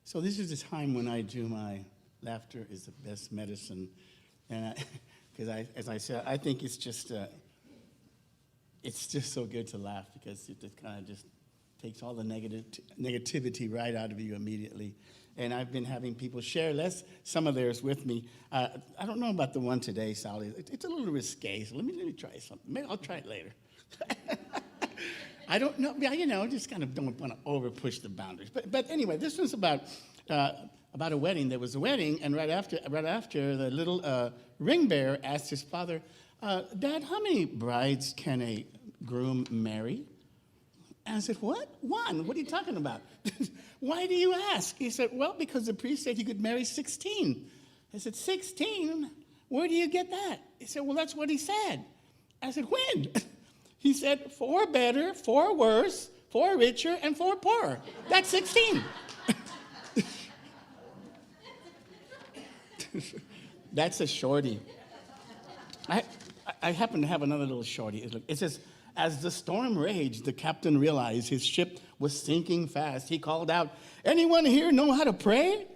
So this is the time when I do my laughter is the best medicine. And because as I said, I think it's just so good to laugh because it just kind of just takes all the negativity right out of you immediately. And I've been having people share some of theirs with me. I don't know about the one today, Sally. It's a little risque, so let me try something. Maybe I'll try it later. I don't know. Yeah, just kind of don't want to over push the boundaries. But anyway, this one's about a wedding. There was a wedding, and right after, the little ring bearer asked his father, "Dad, how many brides can a groom marry?" And I said, "What? One? What are you talking about? Why do you ask?" He said, "Well, because the priest said you could marry 16. I said, 16? Where do you get that? He said, "Well, that's what he said." I said, "When?" He said, 4 better, 4 worse, 4 richer, and 4 poorer. That's 16. That's a shorty. I happen to have another little shorty. It says, as the storm raged, the captain realized his ship was sinking fast. He called out, "Anyone here know how to pray?"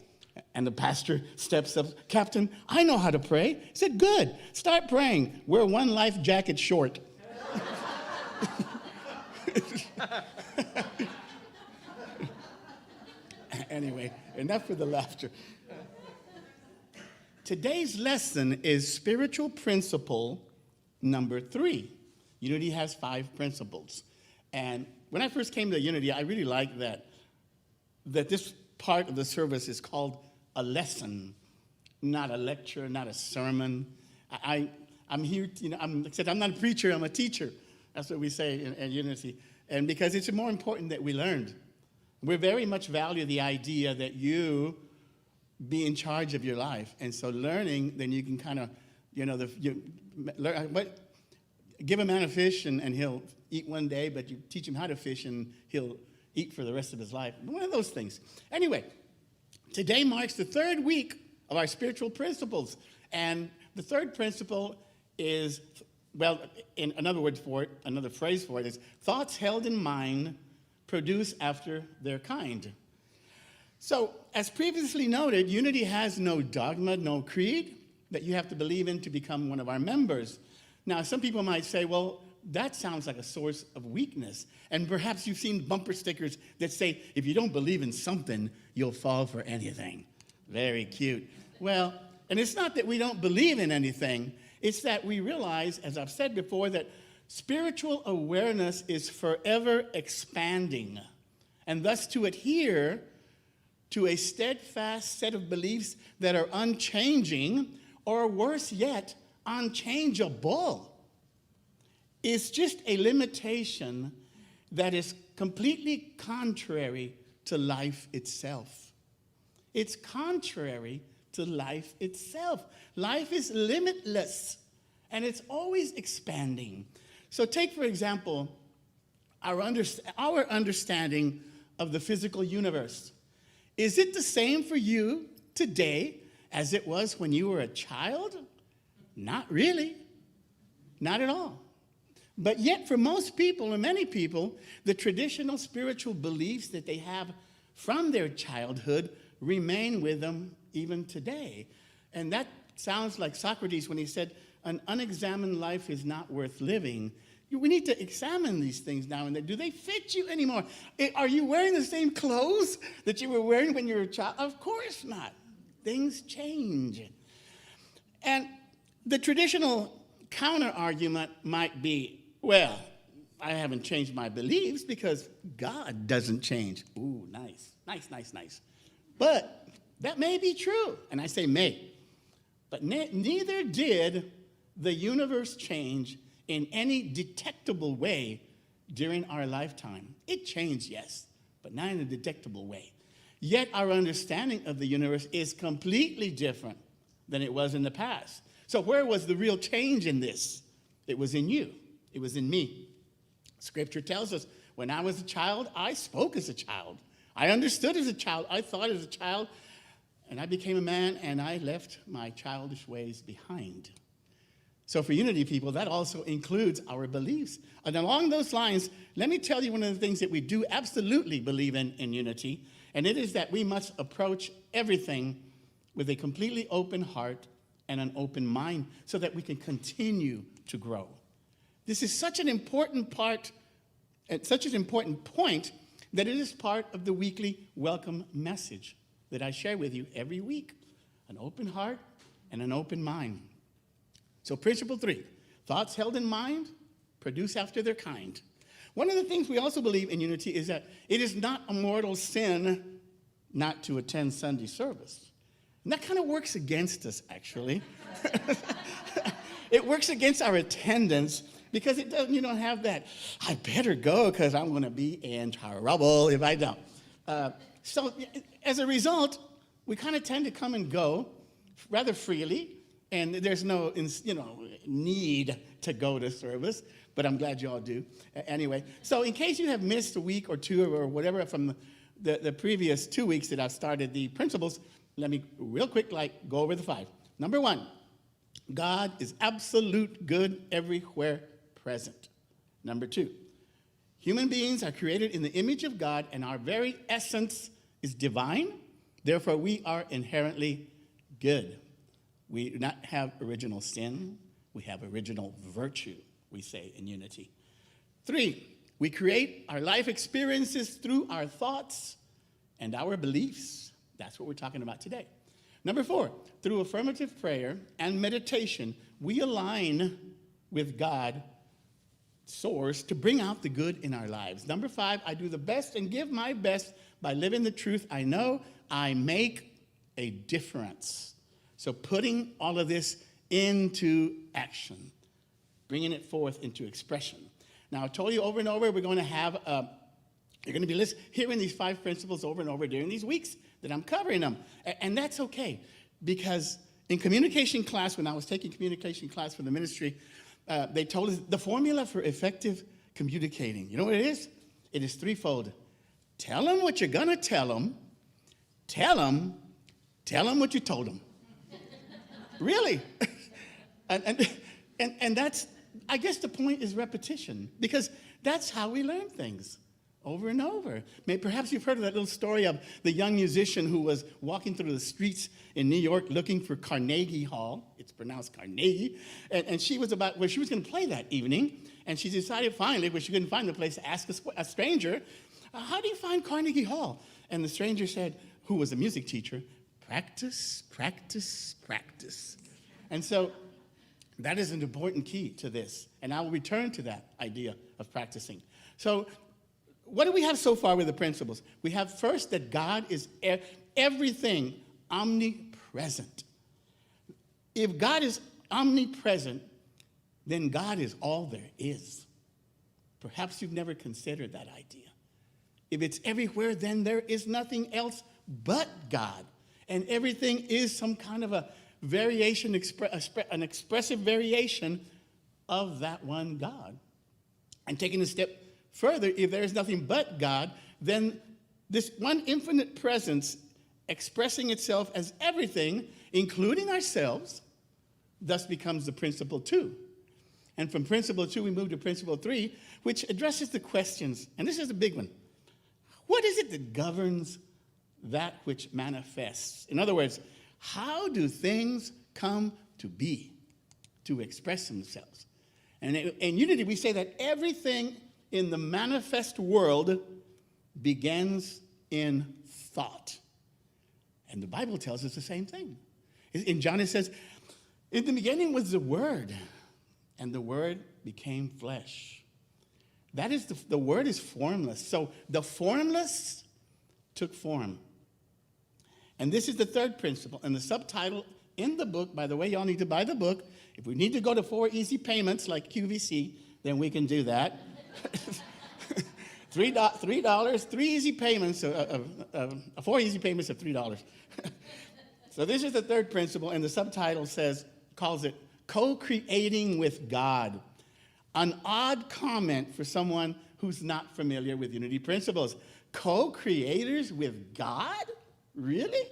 And the pastor steps up, "Captain, I know how to pray." He said, "Good, start praying. We're 1 life jacket short." Anyway, enough with the laughter. Today's lesson is spiritual principle number 3. Unity has 5 principles. And when I first came to Unity, I really liked that this part of the service is called a lesson, not a lecture, not a sermon. I'm here, I'm not a preacher, I'm a teacher. That's what we say in Unity. And because it's more important that we learned. We very much value the idea that you be in charge of your life. And so learning, then you can kind of, give a man a fish and he'll eat one day, but you teach him how to fish and he'll eat for the rest of his life. One of those things. Anyway, today marks the 3rd week of our spiritual principles. And the 3rd principle is, well, in another phrase for it is, thoughts held in mind produce after their kind. So, as previously noted, Unity has no dogma, no creed that you have to believe in to become one of our members. Now, some people might say, well, that sounds like a source of weakness. And perhaps you've seen bumper stickers that say, if you don't believe in something, you'll fall for anything. Very cute. Well, and it's not that we don't believe in anything. It's that we realize, as I've said before, that spiritual awareness is forever expanding. And thus to adhere to a steadfast set of beliefs that are unchanging, or worse yet, unchangeable, is just a limitation that is completely contrary to life itself. It's contrary to life itself. Life is limitless, and it's always expanding. So take, for example, our understanding of the physical universe. Is it the same for you today as it was when you were a child? Not really. Not at all. But yet for most people, and many people, the traditional spiritual beliefs that they have from their childhood remain with them even today. And that sounds like Socrates when he said, an unexamined life is not worth living. We need to examine these things now and then. Do they fit you anymore? Are you wearing the same clothes that you were wearing when you were a child? Of course not. Things change. And the traditional counter-argument might be, well, I haven't changed my beliefs because God doesn't change. Ooh, nice. But that may be true. And I say may. But neither did the universe change in any detectable way during our lifetime. It changed, yes, but not in a detectable way. Yet our understanding of the universe is completely different than it was in the past. So where was the real change in this? It was in you. It was in me. Scripture tells us, when I was a child, I spoke as a child. I understood as a child. I thought as a child. And I became a man, and I left my childish ways behind. So for Unity people, that also includes our beliefs. And along those lines, let me tell you one of the things that we do absolutely believe in Unity, And it is that we must approach everything with a completely open heart and an open mind so that we can continue to grow. This is such an important part, such an important point, that it is part of the weekly welcome message that I share with you every week. An open heart and an open mind. So principle 3, thoughts held in mind produce after their kind. One of the things we also believe in Unity is that it is not a mortal sin not to attend Sunday service. And that kind of works against us, actually. It works against our attendance because it doesn't, you don't have that, I better go because I'm going to be in trouble if I don't. So as a result, we kind of tend to come and go rather freely, and there's no need to go to service, but I'm glad you all do. Anyway, so in case you have missed a week or two or whatever from the previous 2 weeks that I've started the principles, let me real quick go over the 5. Number 1, God is absolute good everywhere present. Number 2, human beings are created in the image of God and our very essence is divine. Therefore, we are inherently good. We do not have original sin. We have original virtue, we say in Unity. 3, we create our life experiences through our thoughts and our beliefs. That's what we're talking about today. Number 4, through affirmative prayer and meditation, we align with God, source, to bring out the good in our lives. Number 5, I do the best and give my best by living the truth I know. I make a difference. So putting all of this into action, bringing it forth into expression. Now, I told you over and over, we're going to have, you're going to be hearing these 5 principles over and over during these weeks that I'm covering them. And that's okay, because in communication class, when I was taking communication class for the ministry, they told us the formula for effective communicating. You know what it is? It is threefold. Tell them what you're going to tell them. Tell them what you told them. Really? and that's, I guess the point is repetition, because that's how we learn things over and over. Perhaps you've heard of that little story of the young musician who was walking through the streets in New York looking for Carnegie Hall. It's pronounced Carnegie. And she was about where she was going to play that evening. And she decided finally, when she couldn't find the place, to ask a stranger, how do you find Carnegie Hall? And the stranger said, who was a music teacher, practice, practice, practice. And so that is an important key to this. And I will return to that idea of practicing. So what do we have so far with the principles? We have first that God is everything, omnipresent. If God is omnipresent, then God is all there is. Perhaps you've never considered that idea. If it's everywhere, then there is nothing else but God. And everything is some kind of a variation, an expressive variation of that one God. And taking a step further, if there is nothing but God, then this one infinite presence expressing itself as everything, including ourselves, thus becomes the principle 2. And from principle 2, we move to principle 3, which addresses the questions. And this is a big one. What is it that governs that which manifests? In other words, how do things come to be, to express themselves? And in Unity, we say that everything in the manifest world begins in thought. And the Bible tells us the same thing. In John, it says, in the beginning was the Word, and the Word became flesh. That is, the Word is formless. So the formless took form. And this is the third principle. And the subtitle in the book, by the way, y'all need to buy the book. If we need to go to 4 easy payments like QVC, then we can do that. $3, 3 easy payments, 4 easy payments of $3. So this is the third principle, and the subtitle calls it co-creating with God. An odd comment for someone who's not familiar with Unity principles. Co-creators with God? Really?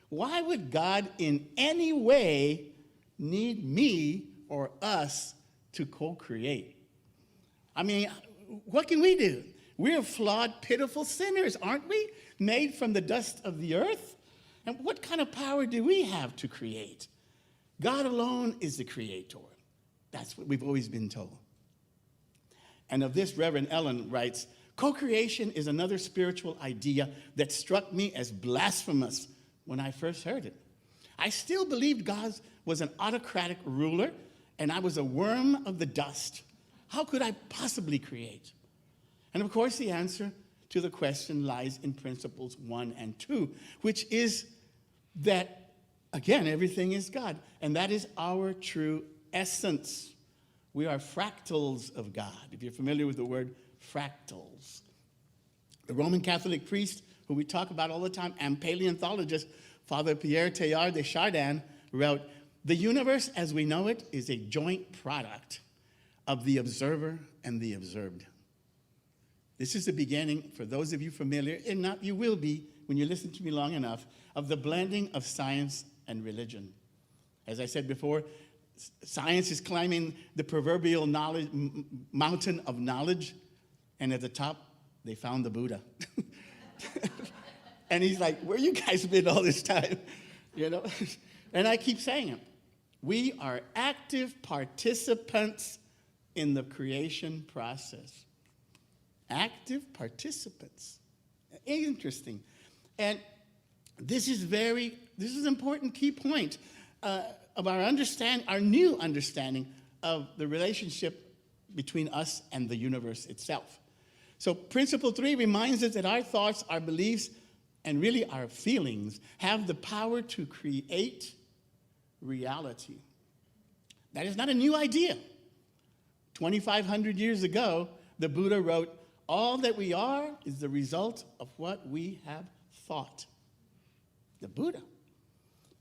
Why would God in any way need me or us to co-create? I mean, what can we do? We're flawed, pitiful sinners, aren't we? Made from the dust of the earth. And what kind of power do we have to create? God alone is the creator. That's what we've always been told. And of this, Reverend Ellen writes, co-creation is another spiritual idea that struck me as blasphemous when I first heard it. I still believed God was an autocratic ruler, and I was a worm of the dust. How could I possibly create? And of course, the answer to the question lies in principles 1 and 2, which is that, again, everything is God, and that is our true essence. We are fractals of God, if you're familiar with the word fractals. The Roman Catholic priest, who we talk about all the time, and paleontologist, Father Pierre Teilhard de Chardin, wrote, "The universe as we know it is a joint product of the observer and the observed." This is the beginning, for those of you familiar, and not you will be when you listen to me long enough, of the blending of science and religion. As I said before, science is climbing the proverbial mountain of knowledge, and at the top, they found the Buddha. And he's like, where you guys been all this time? You know? And I keep saying it. We are active participants in the creation process. Active participants. Interesting. And this is an important key point of our new understanding of the relationship between us and the universe itself. So principle 3 reminds us that our thoughts, our beliefs, and really our feelings have the power to create reality. That is not a new idea. 2,500 years ago, the Buddha wrote, "All that we are is the result of what we have thought." The Buddha.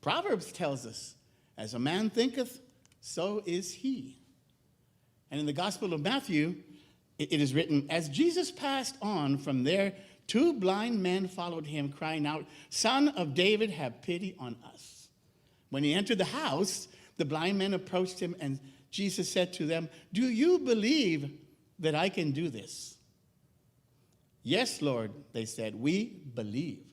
Proverbs tells us, "As a man thinketh, so is he." And in the Gospel of Mathew, it is written, "As Jesus passed on from there, 2 blind men followed him, crying out, 'Son of David, have pity on us.' When he entered the house, the blind men approached him, and Jesus said to them, 'Do you believe that I can do this?' 'Yes, Lord,' they said, 'we believe.'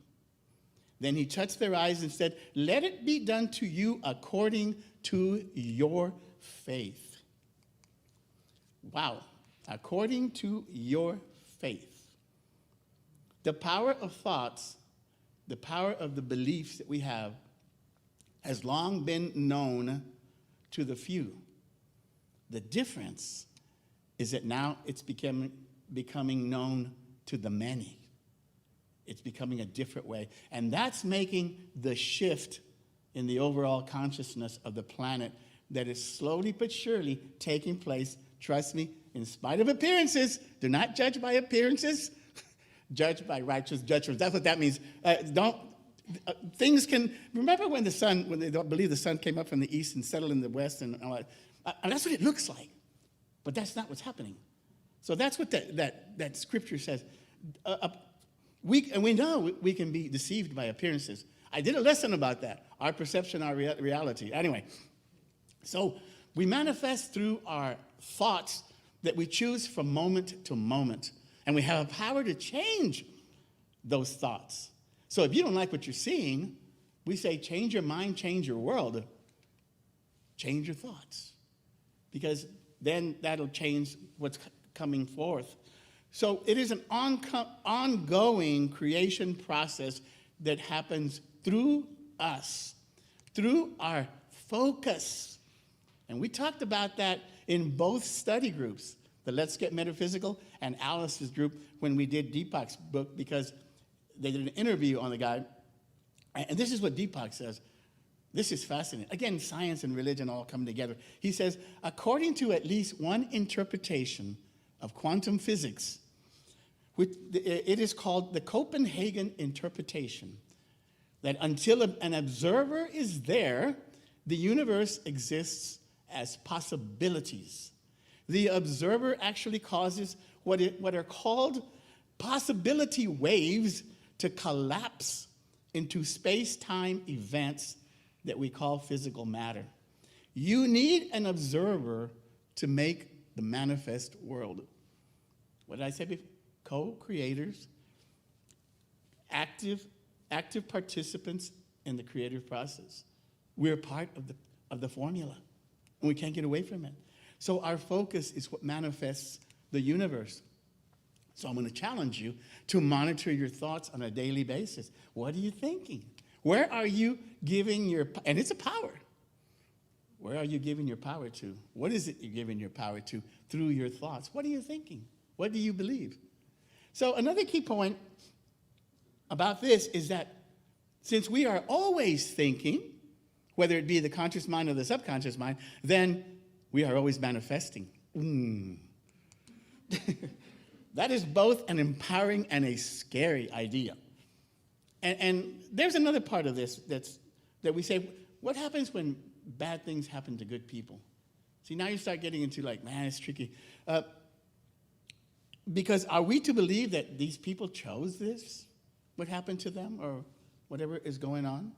Then he touched their eyes and said, 'Let it be done to you according to your faith.'" Wow. According to your faith. The power of thoughts, the power of the beliefs that we have, has long been known to the few. The difference is that now it's becoming known to the many. It's becoming a different way. And that's making the shift in the overall consciousness of the planet that is slowly but surely taking place. Trust me, in spite of appearances. Do not judge by appearances. Judge by righteous judgments. That's what that means. Things can, remember when they don't believe the sun came up from the east and settled in the west, and that's what it looks like. But that's not what's happening. So that's what that scripture says. We know we can be deceived by appearances. I did a lesson about that. Our perception, our reality. Anyway, so we manifest through our thoughts that we choose from moment to moment. And we have a power to change those thoughts. So if you don't like what you're seeing, we say change your mind, change your world. Change your thoughts. Because then that'll change what's coming forth. So it is an ongoing creation process that happens through us, through our focus. And we talked about that in both study groups, the Let's Get Metaphysical and Alice's group, when we did Deepak's book, because they did an interview on the guy. And this is what Deepak says. This is fascinating. Again, science and religion all come together. He says, according to at least one interpretation of quantum physics, it is called the Copenhagen interpretation, that until an observer is there, the universe exists as possibilities. The observer actually causes what are called possibility waves to collapse into space-time events that we call physical matter. You need an observer to make the manifest world. What did I say before? co-creators, active participants in the creative process. We're part of the formula, and we can't get away from it. So our focus is what manifests the universe. So I'm going to challenge you to monitor your thoughts on a daily basis. What are you thinking? Where are you giving your, and it's a power. Where are you giving your power to? What is it you're giving your power to through your thoughts? What are you thinking? What do you believe? So another key point about this is that since we are always thinking, whether it be the conscious mind or the subconscious mind, then we are always manifesting. That is both an empowering and a scary idea. And there's another part of this that we say, what happens when bad things happen to good people? See, now you start getting into like, man, it's tricky. Because are we to believe that these people chose this, what happened to them, or whatever is going on?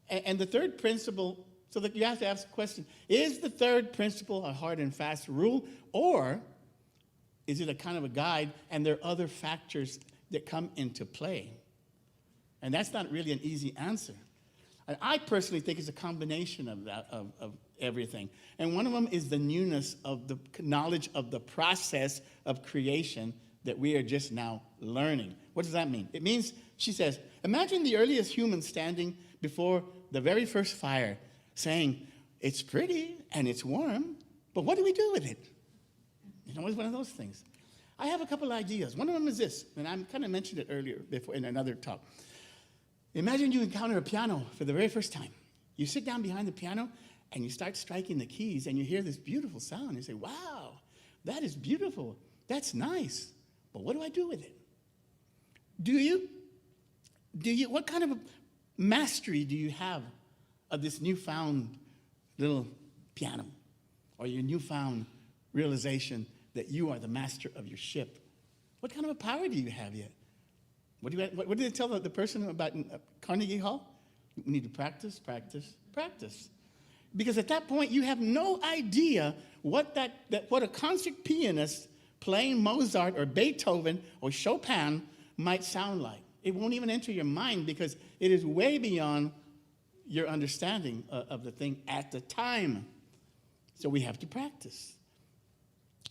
And the third principle, so that you have to ask the question, is the third principle a hard and fast rule, or is it a kind of a guide and there are other factors that come into play? And that's not really an easy answer. And I personally think it's a combination of that, of everything. And one of them is the newness of the knowledge of the process of creation that we are just now learning. What does that mean? It means, she says, imagine the earliest human standing before the very first fire saying, it's pretty and it's warm, but what do we do with it? You know, it's one of those things. I have a couple ideas. One of them is this, and I kind of mentioned it earlier before in another talk. Imagine you encounter a piano for the very first time. You sit down behind the piano and you start striking the keys and you hear this beautiful sound. You say, wow, that is beautiful. That's nice. But what do I do with it? Do you, what kind of mastery do you have of this newfound little piano, or your newfound realization that you are the master of your ship? What kind of a power do you have yet? What did they tell the person about Carnegie Hall? We need to practice, practice, practice. Because at that point, you have no idea what a concert pianist playing Mozart or Beethoven or Chopin might sound like. It won't even enter your mind because it is way beyond your understanding of the thing at the time. So we have to practice.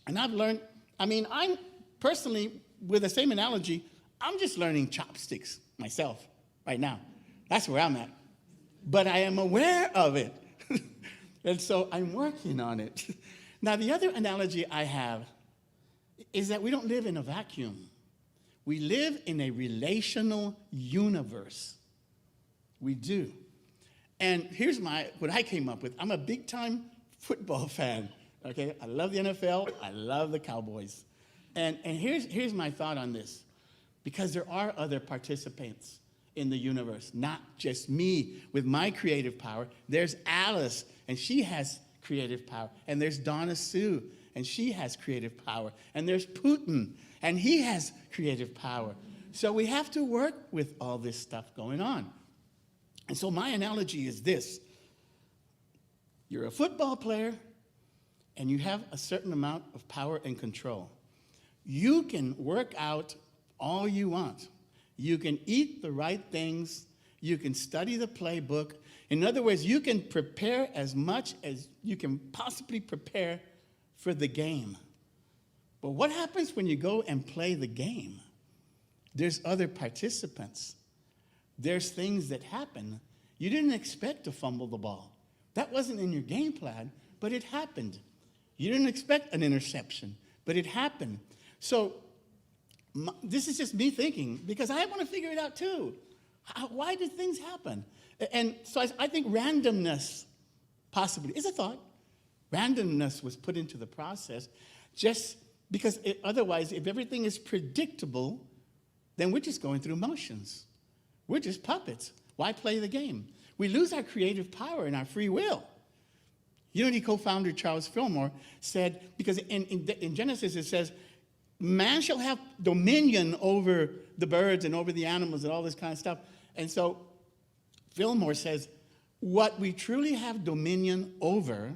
And I've learned, I'm personally, with the same analogy, I'm just learning chopsticks myself right now. That's where I'm at. But I am aware of it. And so I'm working on it. Now, the other analogy I have is that we don't live in a vacuum. We live in a relational universe. We do. And here's what I came up with. I'm a big-time football fan. Okay, I love the NFL. I love the Cowboys. And here's my thought on this. Because there are other participants in the universe, not just me with my creative power. There's Alice, and she has creative power. And there's Donna Sue, and she has creative power. And there's Putin, and he has creative power. So we have to work with all this stuff going on. And so my analogy is this. You're a football player, and you have a certain amount of power and control. You can work out all you want. You can eat the right things. You can study the playbook. In other words, you can prepare as much as you can possibly prepare for the game. But what happens when you go and play the game? There's other participants. There's things that happen. You didn't expect to fumble the ball. That wasn't in your game plan, but it happened. You didn't expect an interception, but it happened. So this is just me thinking, because I want to figure it out too. Why do things happen? And so I think randomness possibly is a thought. Randomness was put into the process just because otherwise, if everything is predictable, then we're just going through motions. We're just puppets. Why play the game? We lose our creative power and our free will. Unity co-founder Charles Fillmore said, because in Genesis it says, man shall have dominion over the birds and over the animals and all this kind of stuff. And so Fillmore says, what we truly have dominion over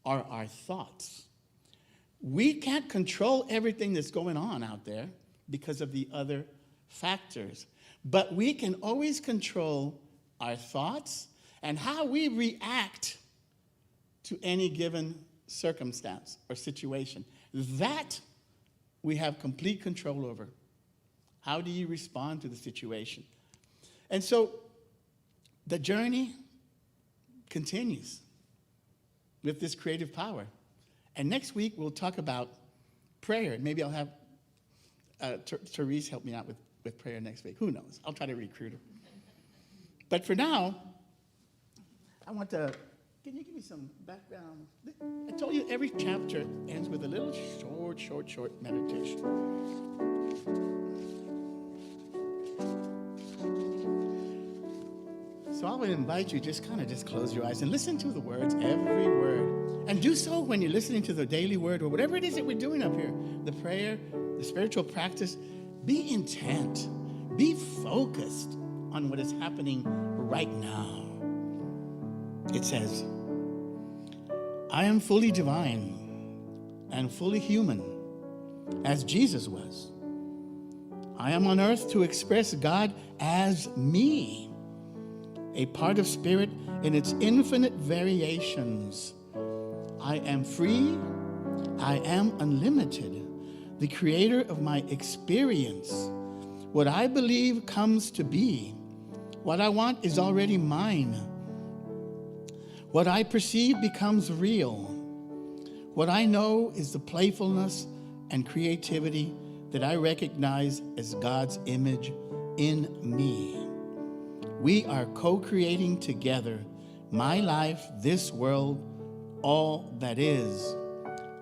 are our thoughts. We can't control everything that's going on out there because of the other factors. But we can always control our thoughts and how we react to any given circumstance or situation. That we have complete control over. How do you respond to the situation? And so the journey continues with this creative power. And next week we'll talk about prayer. Maybe I'll have Therese help me out with prayer next week. Who knows? I'll try to recruit her. But for now, I want to, can you give me some background? I told you every chapter ends with a little short meditation. So I would invite you just close your eyes and listen to the words, every word. And do so when you're listening to the daily word or whatever it is that we're doing up here, the prayer, the spiritual practice. Be intent. Be focused on what is happening right now. It says, I am fully divine and fully human, as Jesus was. I am on earth to express God as me, a part of spirit in its infinite variations. I am free. I am unlimited, the creator of my experience. What I believe comes to be. What I want is already mine. What I perceive becomes real. What I know is the playfulness and creativity that I recognize as God's image in me. We are co-creating together my life, this world, all that is.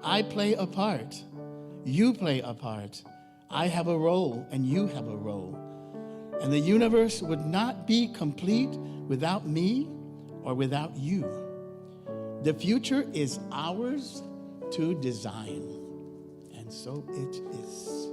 I play a part. You play a part. I have a role and you have a role. And the universe would not be complete without me or without you. The future is ours to design. And so it is.